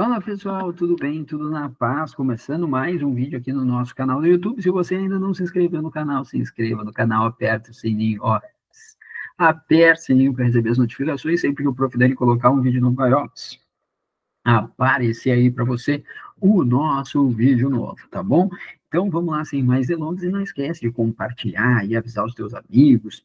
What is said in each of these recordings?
Fala pessoal, tudo bem? Tudo na paz? Começando mais um vídeo aqui no nosso canal do YouTube. Se você ainda não se inscreveu no canal, se inscreva no canal, aperta o sininho, ó. Aperta o sininho para receber as notificações. Sempre que o Prof. Dani colocar um vídeo novo, vai, ó, aparecer aí para você o nosso vídeo novo, tá bom? Então vamos lá, sem mais delongas, e não esquece de compartilhar e avisar os teus amigos,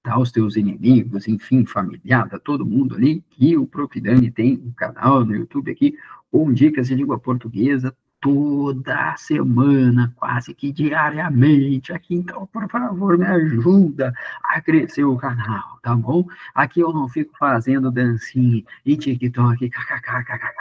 tá, os teus inimigos, enfim, familiar, tá todo mundo ali, que o Prof. Dani tem um canal no YouTube aqui, com dicas de língua portuguesa, toda semana, quase que diariamente, aqui, então, por favor, me ajuda a crescer o canal, tá bom? Aqui eu não fico fazendo dancinha e TikTok, kkkkkk,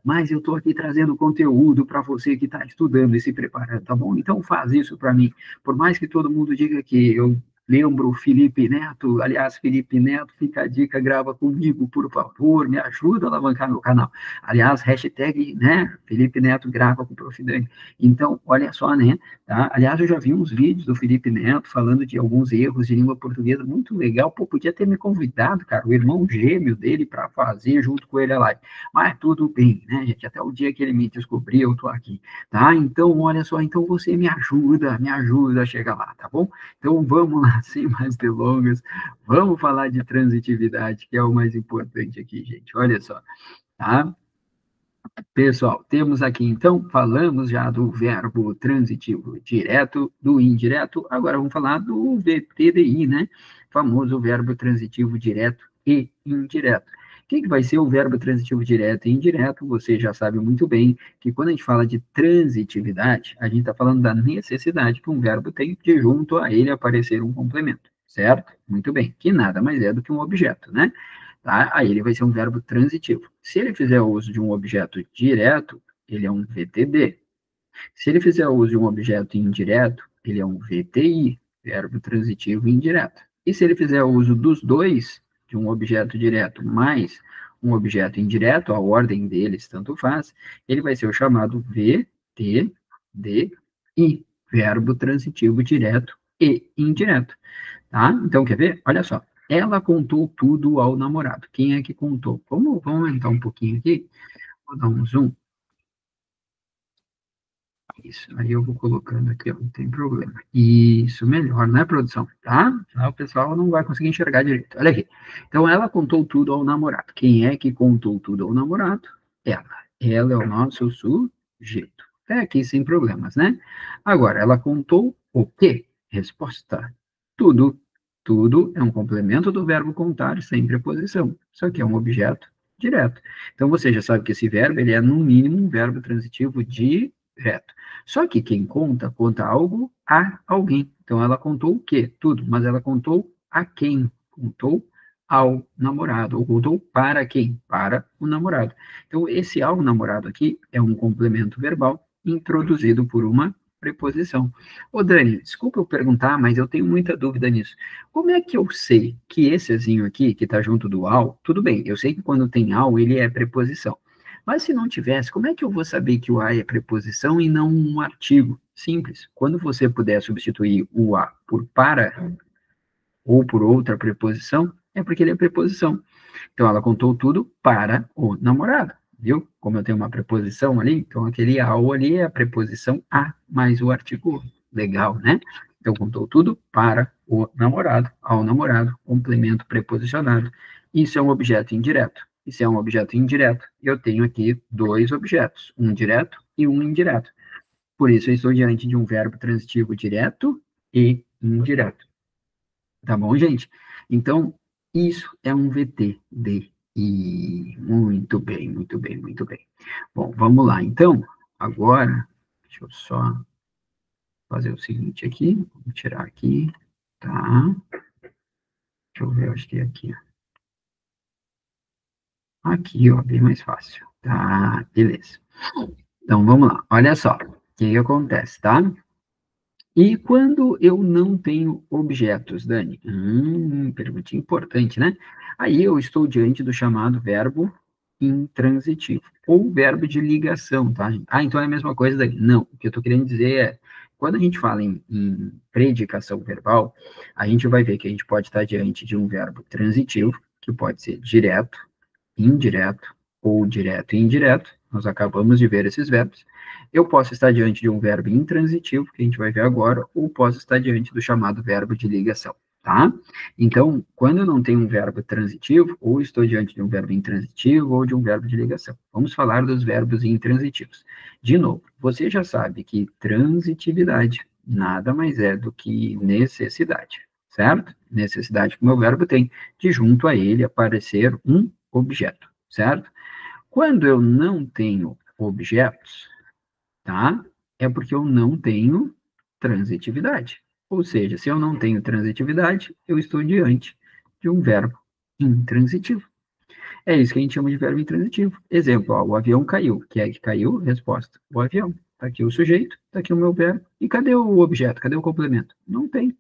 mas eu tô aqui trazendo conteúdo para você que está estudando e se preparando, tá bom? Então faz isso para mim, por mais que todo mundo diga que eu lembro Felipe Neto, aliás, Felipe Neto, fica a dica, grava comigo, por favor, me ajuda a alavancar meu canal. Aliás, hashtag, né, Felipe Neto grava com o Prof. Dani. Então, olha só, né, tá? Aliás, eu já vi uns vídeos do Felipe Neto falando de alguns erros de língua portuguesa, muito legal, pô, podia ter me convidado, cara, o irmão gêmeo dele para fazer junto com ele a live. Mas tudo bem, né, gente, até o dia que ele me descobrir, eu tô aqui, tá? Então, olha só, então você me ajuda a chegar lá, tá bom? Então, vamos lá, sem mais delongas, vamos falar de transitividade, que é o mais importante aqui, gente. Olha só, tá? Pessoal, temos aqui, então, falamos já do verbo transitivo direto, do indireto, agora vamos falar do VTDI, né? Famoso verbo transitivo direto e indireto. O que vai ser o verbo transitivo direto e indireto? Você já sabe muito bem que quando a gente fala de transitividade, a gente está falando da necessidade que um verbo tem de junto a ele aparecer um complemento, certo? Muito bem, que nada mais é do que um objeto, né? Tá? Aí ele vai ser um verbo transitivo. Se ele fizer uso de um objeto direto, ele é um VTD. Se ele fizer uso de um objeto indireto, ele é um VTI, verbo transitivo indireto. E se ele fizer uso dos dois, de um objeto direto mais um objeto indireto, a ordem deles tanto faz, ele vai ser o chamado VTDI, verbo transitivo direto e indireto. Tá? Então, quer ver? Olha só. Ela contou tudo ao namorado. Quem é que contou? Vamos aumentar um pouquinho aqui. Vou dar um zoom. Isso, aí eu vou colocando aqui, ó, não tem problema. Isso, melhor, né, produção? Tá? Senão o pessoal não vai conseguir enxergar direito. Olha aqui. Então, ela contou tudo ao namorado. Quem é que contou tudo ao namorado? Ela. Ela é o nosso sujeito. Até aqui sem problemas, né? Agora, ela contou o quê? Resposta: tudo. Tudo é um complemento do verbo contar sem preposição. Isso aqui é um objeto direto. Então, você já sabe que esse verbo, ele é, no mínimo, um verbo transitivo direto. Só que quem conta, conta algo a alguém. Então, ela contou o quê? Tudo. Mas ela contou a quem? Contou ao namorado. Ou contou para quem? Para o namorado. Então, esse ao namorado aqui é um complemento verbal introduzido por uma preposição. Ô, Dani, desculpa eu perguntar, mas eu tenho muita dúvida nisso. Como é que eu sei que essezinho aqui, que está junto do ao, tudo bem, eu sei que quando tem ao, ele é preposição. Mas se não tivesse, como é que eu vou saber que o a é preposição e não um artigo? Simples. Quando você puder substituir o a por para ou por outra preposição, é porque ele é preposição. Então, ela contou tudo para o namorado, viu? Como eu tenho uma preposição ali, então aquele ao ali é a preposição a mais o artigo. Legal, né? Então, contou tudo para o namorado, ao namorado, complemento preposicionado. Isso é um objeto indireto. Isso é um objeto indireto. Eu tenho aqui dois objetos, um direto e um indireto. Por isso, eu estou diante de um verbo transitivo direto e indireto. Tá bom, gente? Então, isso é um VT de I. Muito bem, muito bem, muito bem. Bom, vamos lá. Então, agora, deixa eu só fazer o seguinte aqui. Vou tirar aqui, tá? Deixa eu ver, acho que é aqui. Aqui, ó, bem mais fácil. Tá, beleza. Então, vamos lá. Olha só, o que acontece, tá? E quando eu não tenho objetos, Dani? Pergunta importante, né? Aí eu estou diante do chamado verbo intransitivo, ou verbo de ligação, tá? Ah, então é a mesma coisa, Dani? Não, o que eu estou querendo dizer é, quando a gente fala em predicação verbal, a gente vai ver que a gente pode estar diante de um verbo transitivo, que pode ser direto, indireto ou direto e indireto, nós acabamos de ver esses verbos. Eu posso estar diante de um verbo intransitivo, que a gente vai ver agora, ou posso estar diante do chamado verbo de ligação, tá? Então, quando eu não tenho um verbo transitivo, ou estou diante de um verbo intransitivo, ou de um verbo de ligação. Vamos falar dos verbos intransitivos. De novo, você já sabe que transitividade nada mais é do que necessidade, certo? Necessidade que o meu verbo tem de junto a ele aparecer um objeto, certo? Quando eu não tenho objetos, tá? É porque eu não tenho transitividade. Ou seja, se eu não tenho transitividade, eu estou diante de um verbo intransitivo. É isso que a gente chama de verbo intransitivo. Exemplo, ó, o avião caiu. Quem é que caiu? Resposta, o avião. Está aqui o sujeito, está aqui o meu verbo. E cadê o objeto? Cadê o complemento? Não tem.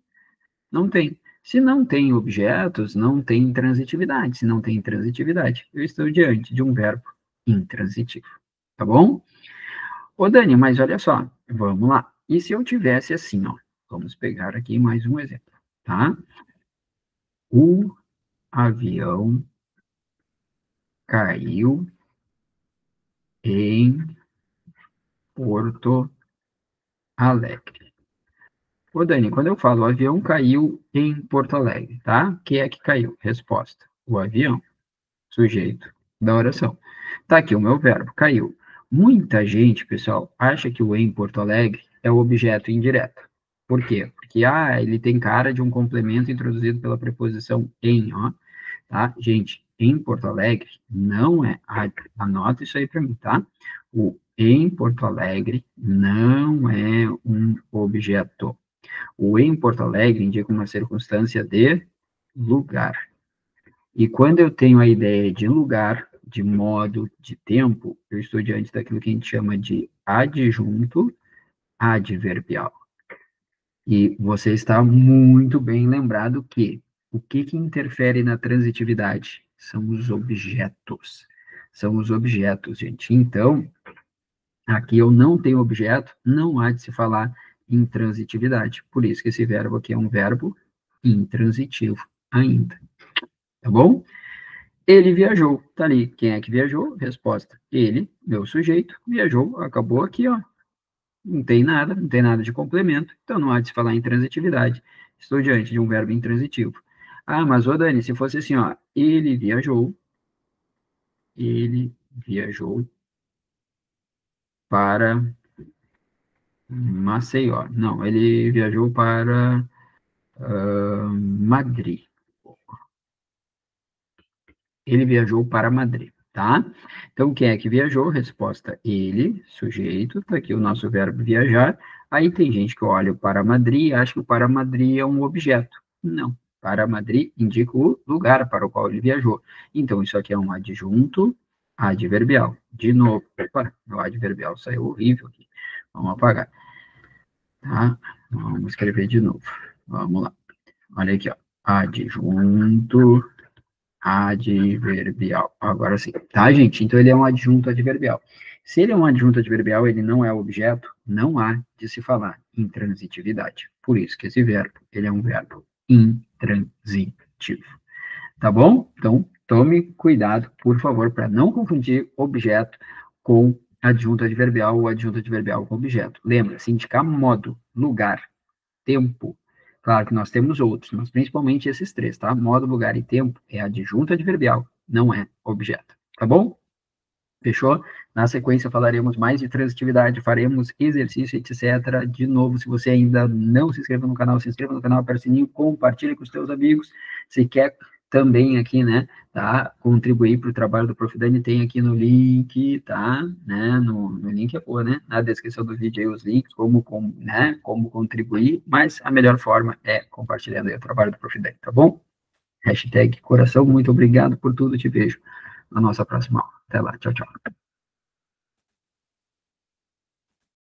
Não tem. Se não tem objetos, não tem transitividade. Se não tem transitividade, eu estou diante de um verbo intransitivo. Tá bom? Ô, Dani, mas olha só, vamos lá. E se eu tivesse assim, ó, vamos pegar aqui mais um exemplo, tá? O avião caiu em Porto Alegre. Ô, Dani, quando eu falo o avião caiu em Porto Alegre, tá? Quem é que caiu? Resposta, o avião, sujeito da oração. Tá aqui o meu verbo, caiu. Muita gente, pessoal, acha que o em Porto Alegre é o objeto indireto. Por quê? Porque, ele tem cara de um complemento introduzido pela preposição em, ó. Tá? Gente, em Porto Alegre não é, anota isso aí para mim, tá? O em Porto Alegre não é um objeto. O em Porto Alegre indica uma circunstância de lugar. E quando eu tenho a ideia de lugar, de modo, de tempo, eu estou diante daquilo que a gente chama de adjunto adverbial. E você está muito bem lembrado que o que interfere na transitividade? São os objetos. São os objetos, gente. Então, aqui eu não tenho objeto, não há de se falar em transitividade. Por isso que esse verbo aqui é um verbo intransitivo ainda. Tá bom? Ele viajou, tá ali. Quem é que viajou? Resposta. Ele, meu sujeito, viajou, acabou aqui, ó. Não tem nada de complemento, então não há de se falar em transitividade. Estou diante de um verbo intransitivo. Mas, ô Dani, se fosse assim, ó, ele viajou para Maceió. Não, ele viajou para Madrid. Ele viajou para Madrid, tá? Então, quem é que viajou? Resposta, ele, sujeito, tá aqui o nosso verbo viajar. Aí tem gente que olha para Madrid e acha que o para Madrid é um objeto. Não, para Madrid indica o lugar para o qual ele viajou. Então, isso aqui é um adjunto adverbial. De novo, opa, meu adverbial saiu horrível aqui. Vamos apagar, tá? Vamos escrever de novo. Vamos lá. Olha aqui, ó. Adjunto adverbial. Agora sim, tá, gente? Então, ele é um adjunto adverbial. Se ele é um adjunto adverbial, ele não é objeto, não há de se falar intransitividade. Por isso que esse verbo, ele é um verbo intransitivo. Tá bom? Então, tome cuidado, por favor, para não confundir objeto com adjunto adverbial ou adjunto adverbial com objeto. Lembra, se indicar modo, lugar, tempo. Claro que nós temos outros, mas principalmente esses três, tá? Modo, lugar e tempo é adjunto adverbial, não é objeto. Tá bom? Fechou? Na sequência falaremos mais de transitividade, faremos exercício, etc. De novo, se você ainda não se inscreveu no canal, se inscreva no canal, aperte o sininho, compartilhe com os seus amigos. Se quer também aqui, né, tá, contribuir para o trabalho do Prof. Dani, tem aqui no link, tá, né, no link, né, na descrição do vídeo aí os links, como contribuir, mas a melhor forma é compartilhando aí o trabalho do Prof. Dani, tá bom? Hashtag coração, muito obrigado por tudo, te vejo na nossa próxima aula. Até lá, tchau, tchau.